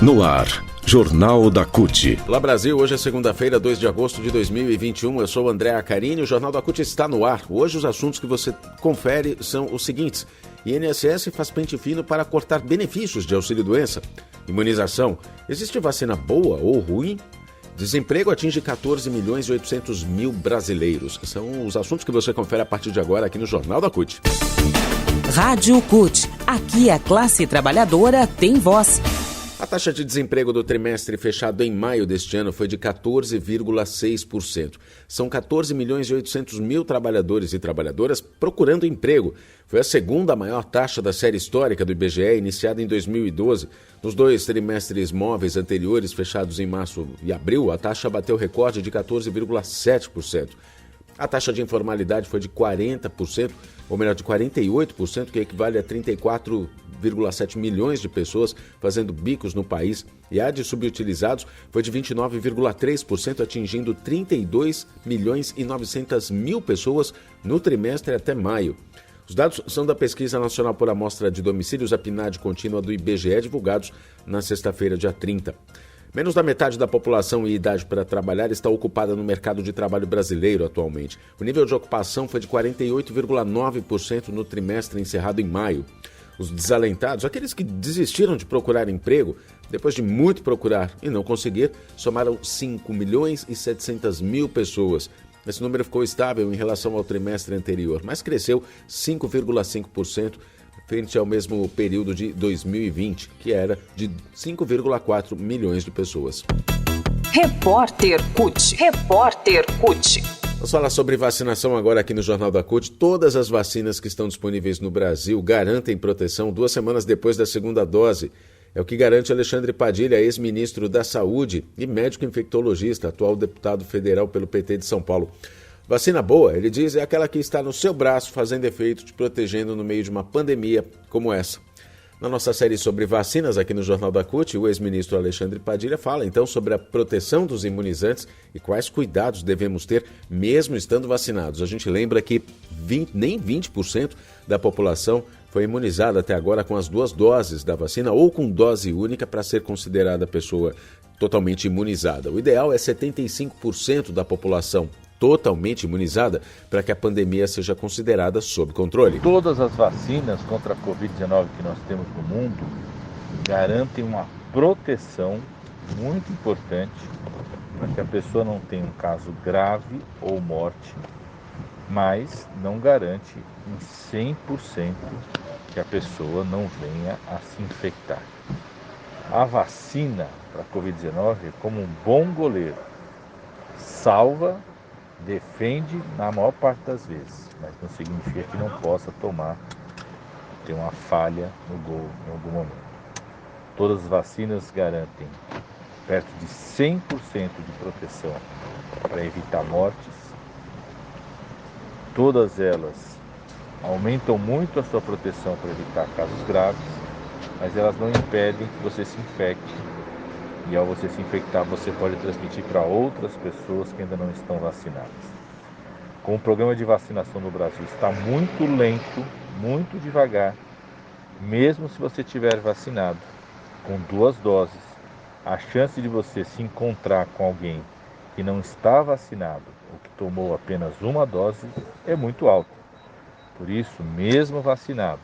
No ar, Jornal da CUT. Olá Brasil, hoje é segunda-feira, 2 de agosto de 2021. Eu sou André Acarini e o Jornal da CUT está no ar. Hoje os assuntos que você confere são os seguintes. INSS faz pente fino para cortar benefícios de auxílio-doença. Imunização. Existe vacina boa ou ruim? Desemprego atinge 14 milhões e 800 mil brasileiros. São os assuntos que você confere a partir de agora aqui no Jornal da CUT. Rádio CUT. Aqui a classe trabalhadora tem voz. A taxa de desemprego do trimestre fechado em maio deste ano foi de 14,6%. São 14 milhões e 800 mil trabalhadores e trabalhadoras procurando emprego. Foi a segunda maior taxa da série histórica do IBGE, iniciada em 2012. Nos dois trimestres móveis anteriores, fechados em março e abril, a taxa bateu recorde de 14,7%. A taxa de informalidade foi de 40%, ou melhor, de 48%, que equivale a 34,7 milhões de pessoas fazendo bicos no país. E a de subutilizados foi de 29,3%, atingindo 32 milhões e 900 mil pessoas no trimestre até maio. Os dados são da Pesquisa Nacional por Amostra de Domicílios, a PNAD contínua do IBGE, divulgados na sexta-feira, dia 30. Menos da metade da população em idade para trabalhar está ocupada no mercado de trabalho brasileiro atualmente. O nível de ocupação foi de 48,9% no trimestre encerrado em maio. Os desalentados, aqueles que desistiram de procurar emprego, depois de muito procurar e não conseguir, somaram 5 milhões e 700 mil pessoas. Esse número ficou estável em relação ao trimestre anterior, mas cresceu 5,5%. frente ao mesmo período de 2020, que era de 5,4 milhões de pessoas. Repórter CUT. Repórter CUT. Vamos falar sobre vacinação agora aqui no Jornal da CUT. Todas as vacinas que estão disponíveis no Brasil garantem proteção 2 semanas depois da segunda dose. É o que garante Alexandre Padilha, ex-ministro da Saúde e médico infectologista, atual deputado federal pelo PT de São Paulo. Vacina boa, ele diz, é aquela que está no seu braço fazendo efeito, te protegendo no meio de uma pandemia como essa. Na nossa série sobre vacinas aqui no Jornal da CUT, o ex-ministro Alexandre Padilha fala então sobre a proteção dos imunizantes e quais cuidados devemos ter mesmo estando vacinados. A gente lembra que nem 20% da população foi imunizada até agora com as 2 doses da vacina ou com dose única para ser considerada pessoa totalmente imunizada. O ideal é 75% da população totalmente imunizada para que a pandemia seja considerada sob controle. Todas as vacinas contra a Covid-19 que nós temos no mundo garantem uma proteção muito importante para que a pessoa não tenha um caso grave ou morte, mas não garante em 100% que a pessoa não venha a se infectar. A vacina para a Covid-19 é como um bom goleiro, salva, defende na maior parte das vezes, mas não significa que não possa ter uma falha no gol em algum momento. Todas as vacinas garantem perto de 100% de proteção para evitar mortes. Todas elas aumentam muito a sua proteção para evitar casos graves, mas elas não impedem que você se infecte. E ao você se infectar, você pode transmitir para outras pessoas que ainda não estão vacinadas. Como o programa de vacinação no Brasil está muito lento, muito devagar, mesmo se você estiver vacinado com 2 doses, a chance de você se encontrar com alguém que não está vacinado ou que tomou apenas 1 dose é muito alta. Por isso, mesmo vacinado,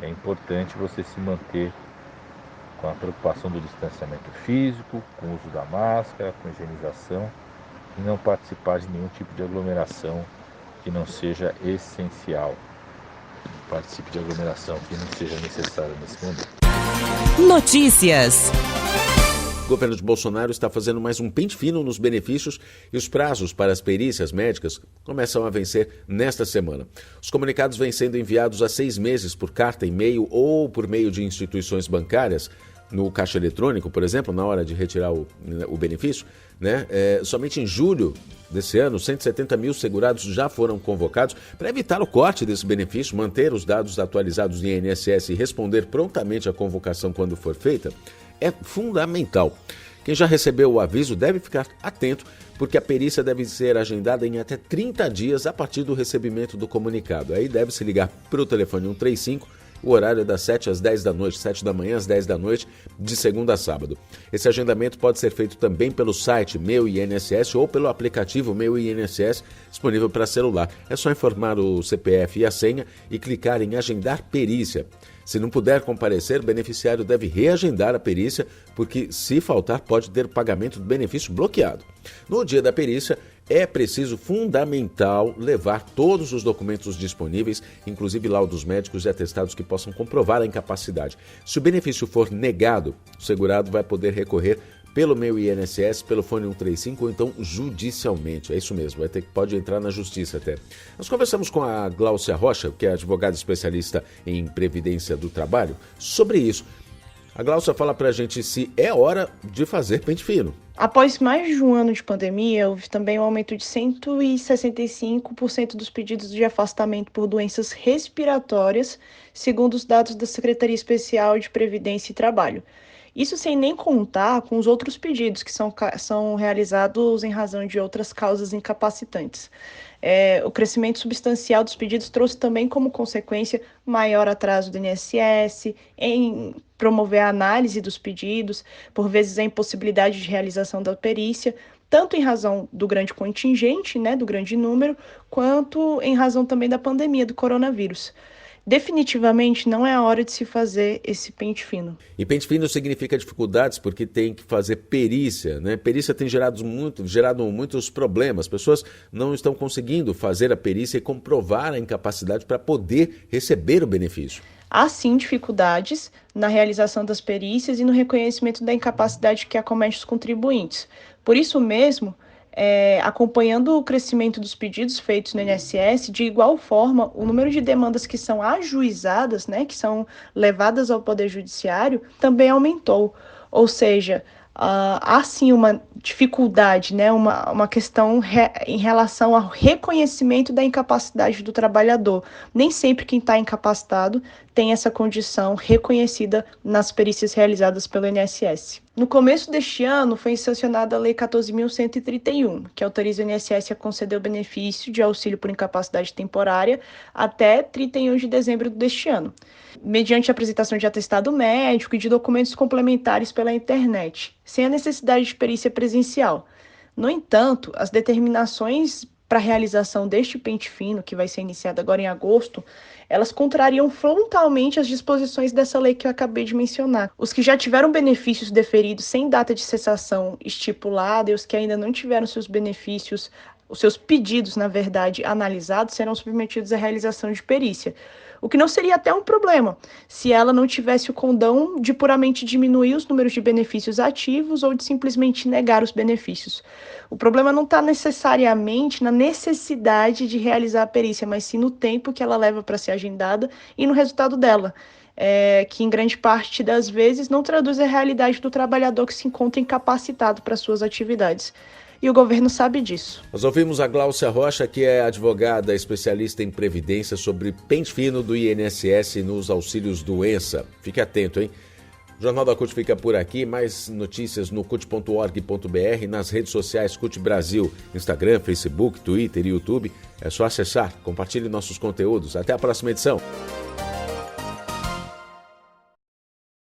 é importante você se manter com a preocupação do distanciamento físico, com o uso da máscara, com a higienização e não participar de nenhum tipo de aglomeração que não seja essencial. Participe de aglomeração que não seja necessária nesse momento. Notícias. O governo de Bolsonaro está fazendo mais um pente fino nos benefícios e os prazos para as perícias médicas começam a vencer nesta semana. Os comunicados vêm sendo enviados há 6 meses por carta, e-mail ou por meio de instituições bancárias, no caixa eletrônico, por exemplo, na hora de retirar o benefício, né? Somente em julho desse ano, 170 mil segurados já foram convocados para evitar o corte desse benefício, manter os dados atualizados em INSS e responder prontamente à convocação quando for feita. É fundamental. Quem já recebeu o aviso deve ficar atento, porque a perícia deve ser agendada em até 30 dias a partir do recebimento do comunicado. Aí deve-se ligar para o telefone 135, O horário é das 7 às 10 da noite, 7 da manhã às 10 da noite, de segunda a sábado. Esse agendamento pode ser feito também pelo site Meu INSS ou pelo aplicativo Meu INSS, disponível para celular. É só informar o CPF e a senha e clicar em Agendar Perícia. Se não puder comparecer, o beneficiário deve reagendar a perícia, porque se faltar pode ter o pagamento do benefício bloqueado. No dia da perícia, é preciso fundamental levar todos os documentos disponíveis, inclusive laudos médicos e atestados que possam comprovar a incapacidade. Se o benefício for negado, o segurado vai poder recorrer pelo Meu INSS, pelo fone 135 ou então judicialmente. É isso mesmo, pode entrar na justiça até. Nós conversamos com a Gláucia Rocha, que é advogada especialista em Previdência do Trabalho, sobre isso. A Gláucia fala pra gente se é hora de fazer pente fino. Após mais de um ano de pandemia, houve também um aumento de 165% dos pedidos de afastamento por doenças respiratórias, segundo os dados da Secretaria Especial de Previdência e Trabalho. Isso sem nem contar com os outros pedidos que são realizados em razão de outras causas incapacitantes. O crescimento substancial dos pedidos trouxe também como consequência maior atraso do INSS, em promover a análise dos pedidos, por vezes a impossibilidade de realização da perícia, tanto em razão do grande contingente, do grande número, quanto em razão também da pandemia do coronavírus. Definitivamente não é a hora de se fazer esse pente fino. E pente fino significa dificuldades porque tem que fazer perícia, né? Perícia tem gerado muitos problemas. Pessoas não estão conseguindo fazer a perícia e comprovar a incapacidade para poder receber o benefício. Há sim dificuldades na realização das perícias e no reconhecimento da incapacidade que acomete os contribuintes. Por isso mesmo, acompanhando o crescimento dos pedidos feitos no INSS, de igual forma, o número de demandas que são ajuizadas, que são levadas ao Poder Judiciário, também aumentou. Ou seja, há sim uma dificuldade, uma questão em relação ao reconhecimento da incapacidade do trabalhador. Nem sempre quem está incapacitado tem essa condição reconhecida nas perícias realizadas pelo INSS. No começo deste ano, foi sancionada a Lei 14.131, que autoriza o INSS a conceder o benefício de auxílio por incapacidade temporária até 31 de dezembro deste ano, mediante a apresentação de atestado médico e de documentos complementares pela internet, sem a necessidade de perícia presencial. No entanto, as determinações para a realização deste pente fino, que vai ser iniciado agora em agosto, elas contrariam frontalmente as disposições dessa lei que eu acabei de mencionar. Os que já tiveram benefícios deferidos sem data de cessação estipulada e os que ainda não tiveram seus benefícios, os seus pedidos, na verdade, analisados, serão submetidos à realização de perícia. O que não seria até um problema, se ela não tivesse o condão de puramente diminuir os números de benefícios ativos ou de simplesmente negar os benefícios. O problema não está necessariamente na necessidade de realizar a perícia, mas sim no tempo que ela leva para ser agendada e no resultado dela, que em grande parte das vezes não traduz a realidade do trabalhador que se encontra incapacitado para suas atividades. E o governo sabe disso. Nós ouvimos a Gláucia Rocha, que é advogada especialista em previdência, sobre pente fino do INSS nos auxílios doença. Fique atento, hein? O Jornal da CUT fica por aqui. Mais notícias no cut.org.br, nas redes sociais CUT Brasil, Instagram, Facebook, Twitter e YouTube. É só acessar. Compartilhe nossos conteúdos. Até a próxima edição.